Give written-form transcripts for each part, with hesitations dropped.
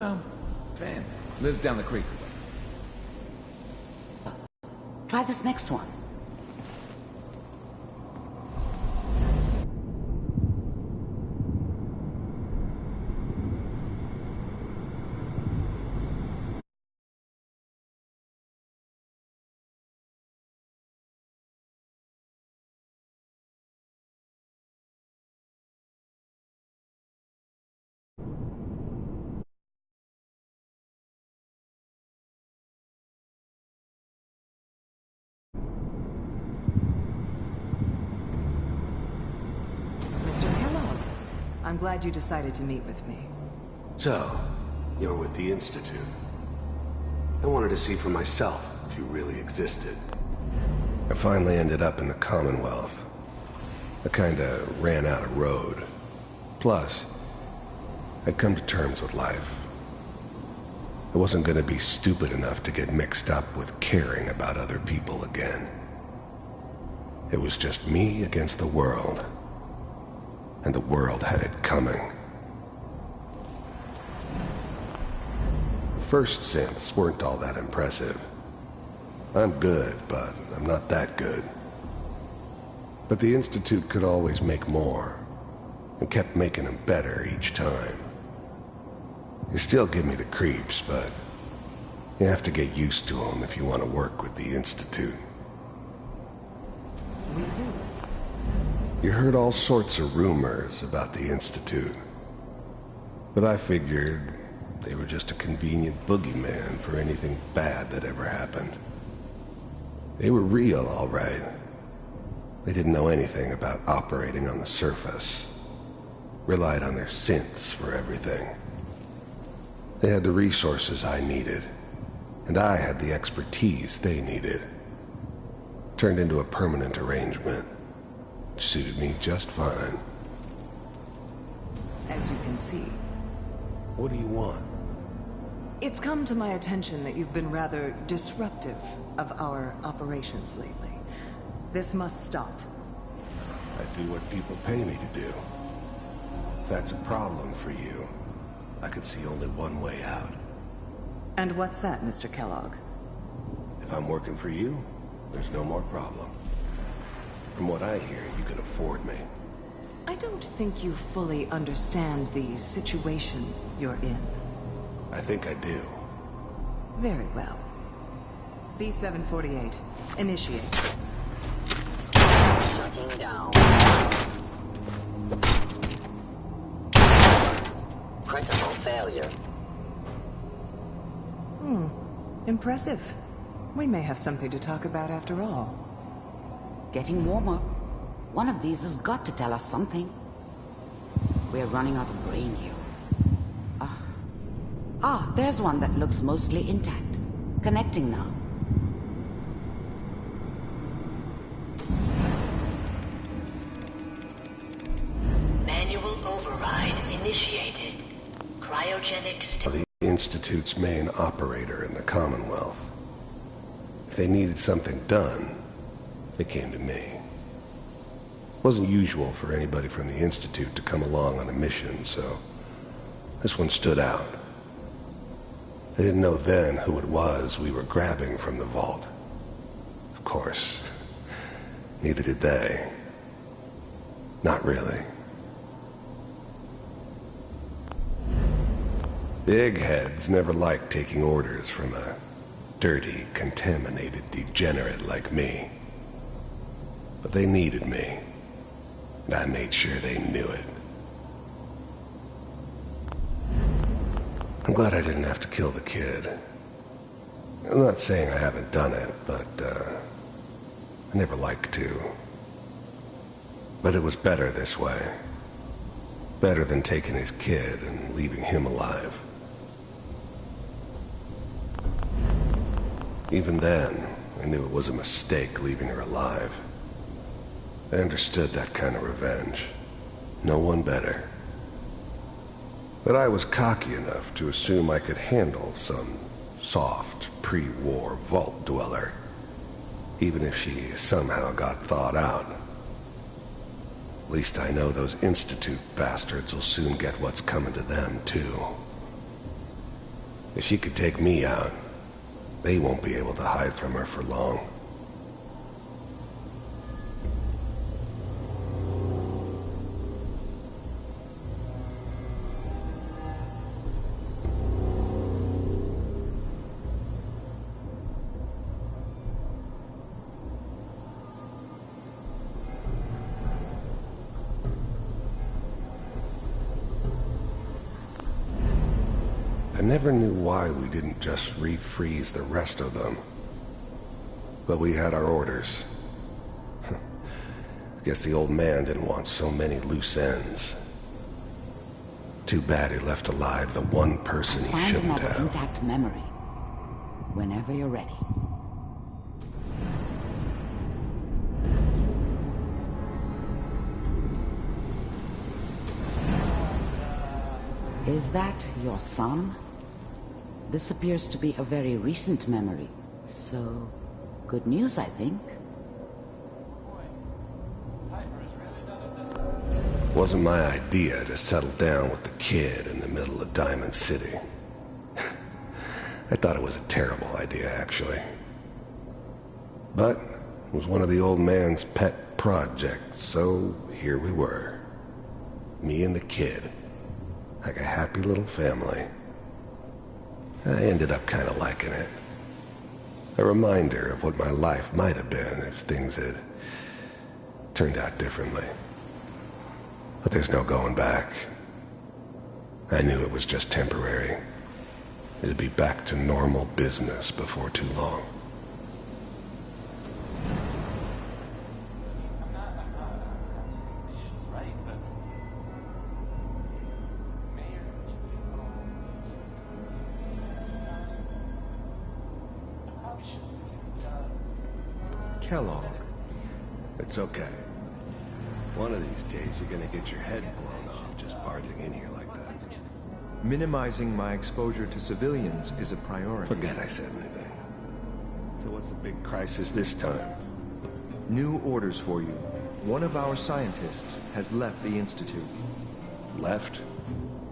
Fan. Lives down the creek. Try this next one. I'm glad you decided to meet with me. So, you're with the Institute. I wanted to see for myself if you really existed. I finally ended up in the Commonwealth. I kinda ran out of road. Plus, I'd come to terms with life. I wasn't gonna be stupid enough to get mixed up with caring about other people again. It was just me against the world. And the world had it coming. The first synths weren't all that impressive. I'm good, but I'm not that good. But the Institute could always make more, and kept making them better each time. They still give me the creeps, but you have to get used to them if you want to work with the Institute. We do. You heard all sorts of rumors about the Institute. But I figured they were just a convenient boogeyman for anything bad that ever happened. They were real, all right. They didn't know anything about operating on the surface. Relied on their synths for everything. They had the resources I needed, and I had the expertise they needed. Turned into a permanent arrangement. Suited me just fine. As you can see. What do you want? It's come to my attention that you've been rather disruptive of our operations lately. This must stop. I do what people pay me to do. If that's a problem for you, I could see only one way out. And what's that, Mr. Kellogg? If I'm working for you, there's no more problem. From what I hear, you can afford me. I don't think you fully understand the situation you're in. I think I do. Very well. B-748, initiate. Shutting down. Critical failure. Impressive. We may have something to talk about after all. Getting warmer. One of these has got to tell us something. We're running out of brain here. There's one that looks mostly intact. Connecting now. Manual override initiated. Cryogenic The Institute's main operator in the Commonwealth. If they needed something done, they came to me. It wasn't usual for anybody from the Institute to come along on a mission, so this one stood out. I didn't know then who it was we were grabbing from the vault. Of course, neither did they. Not really. The eggheads never liked taking orders from a dirty, contaminated degenerate like me. But they needed me, and I made sure they knew it. I'm glad I didn't have to kill the kid. I'm not saying I haven't done it, but, I never liked to. But it was better this way. Better than taking his kid and leaving him alive. Even then, I knew it was a mistake leaving her alive. I understood that kind of revenge. No one better. But I was cocky enough to assume I could handle some soft, pre-war vault dweller, even if she somehow got thawed out. At least I know those Institute bastards will soon get what's coming to them, too. If she could take me out, they won't be able to hide from her for long. I never knew why we didn't just refreeze the rest of them. But we had our orders. I guess the old man didn't want so many loose ends. Too bad he left alive the one person he shouldn't have. Find another intact memory. Whenever you're ready. Is that your son? This appears to be a very recent memory, so good news, I think. Wasn't my idea to settle down with the kid in the middle of Diamond City. I thought it was a terrible idea, actually. But it was one of the old man's pet projects, so here we were. Me and the kid. Like a happy little family. I ended up kind of liking it. A reminder of what my life might have been if things had turned out differently. But there's no going back. I knew it was just temporary. It'd be back to normal business before too long. Kellogg. It's okay. One of these days you're gonna get your head blown off just barging in here like that. Minimizing my exposure to civilians is a priority. Forget I said anything. So what's the big crisis this time? New orders for you. One of our scientists has left the Institute. Left?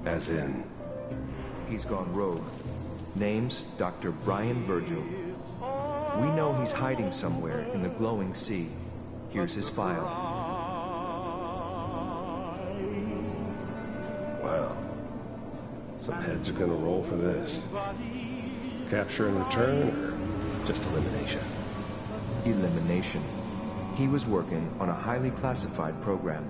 As in? He's gone rogue. Name's Dr. Brian Virgil. We know he's hiding somewhere in the glowing sea. Here's his file. Wow. Some heads are gonna roll for this. Capture and return, or just elimination? Elimination. He was working on a highly classified program.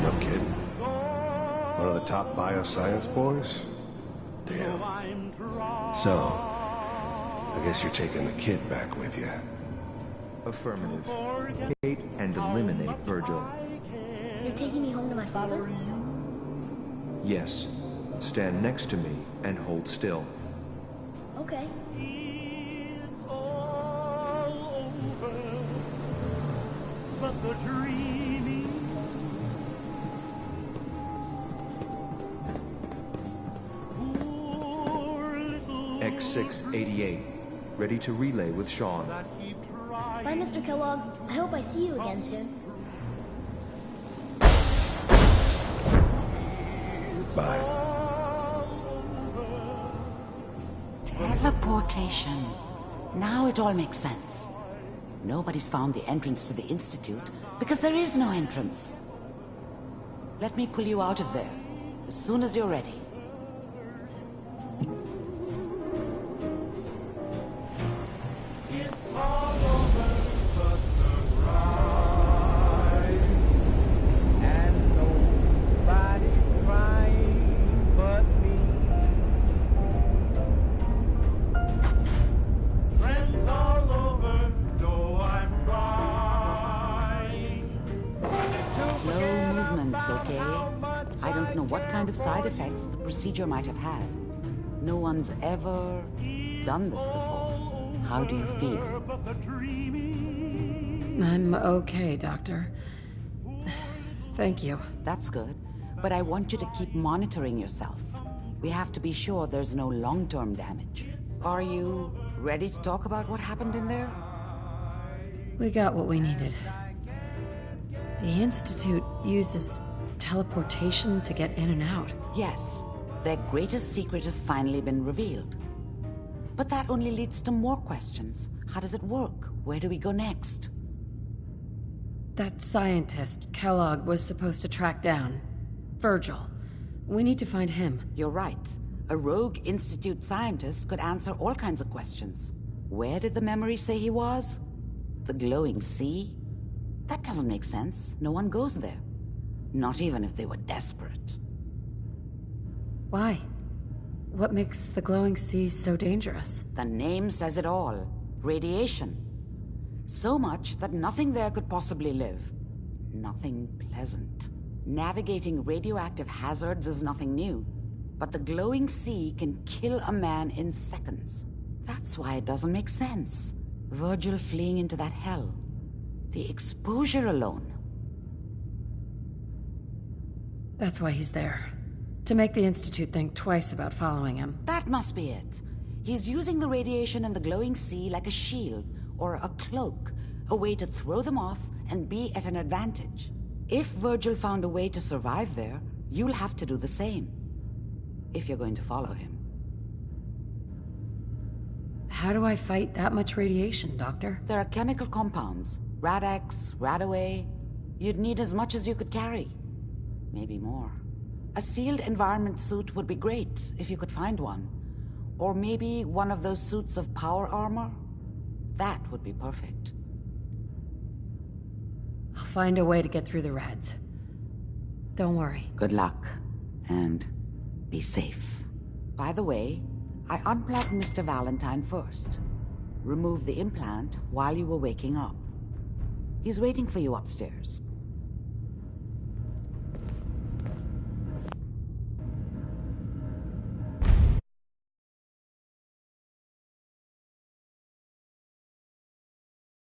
No kidding. One of the top bioscience boys? Damn. So, I guess you're taking the kid back with you. Affirmative. Locate and eliminate Virgil. You're taking me home to my father? Yes. Stand next to me and hold still. Okay. X688. Ready to relay with Sean. Bye, Mr. Kellogg. I hope I see you again soon. Bye. Teleportation. Now it all makes sense. Nobody's found the entrance to the Institute because there is no entrance. Let me pull you out of there as soon as you're ready. Okay? I don't know what kind of side effects the procedure might have had. No one's ever done this before. How do you feel? I'm okay, Doctor. Thank you. That's good. But I want you to keep monitoring yourself. We have to be sure there's no long-term damage. Are you ready to talk about what happened in there? We got what we needed. The Institute uses teleportation to get in and out. Yes. Their greatest secret has finally been revealed. But that only leads to more questions. How does it work? Where do we go next? That scientist Kellogg was supposed to track down. Virgil. We need to find him. You're right. A rogue Institute scientist could answer all kinds of questions. Where did the memory say he was? The glowing sea? That doesn't make sense. No one goes there. Not even if they were desperate. Why? What makes the glowing sea so dangerous? The name says it all. Radiation. So much that nothing there could possibly live. Nothing pleasant. Navigating radioactive hazards is nothing new. But the glowing sea can kill a man in seconds. That's why it doesn't make sense. Virgil fleeing into that hell. The exposure alone. That's why he's there. To make the Institute think twice about following him. That must be it. He's using the radiation in the glowing sea like a shield, or a cloak, a way to throw them off and be at an advantage. If Virgil found a way to survive there, you'll have to do the same. If you're going to follow him. How do I fight that much radiation, Doctor? There are chemical compounds. Rad-X, Radaway. You'd need as much as you could carry. Maybe more. A sealed environment suit would be great, if you could find one. Or maybe one of those suits of power armor? That would be perfect. I'll find a way to get through the rads. Don't worry. Good luck. And be safe. By the way, I unplugged Mr. Valentine first. Removed the implant while you were waking up. He's waiting for you upstairs.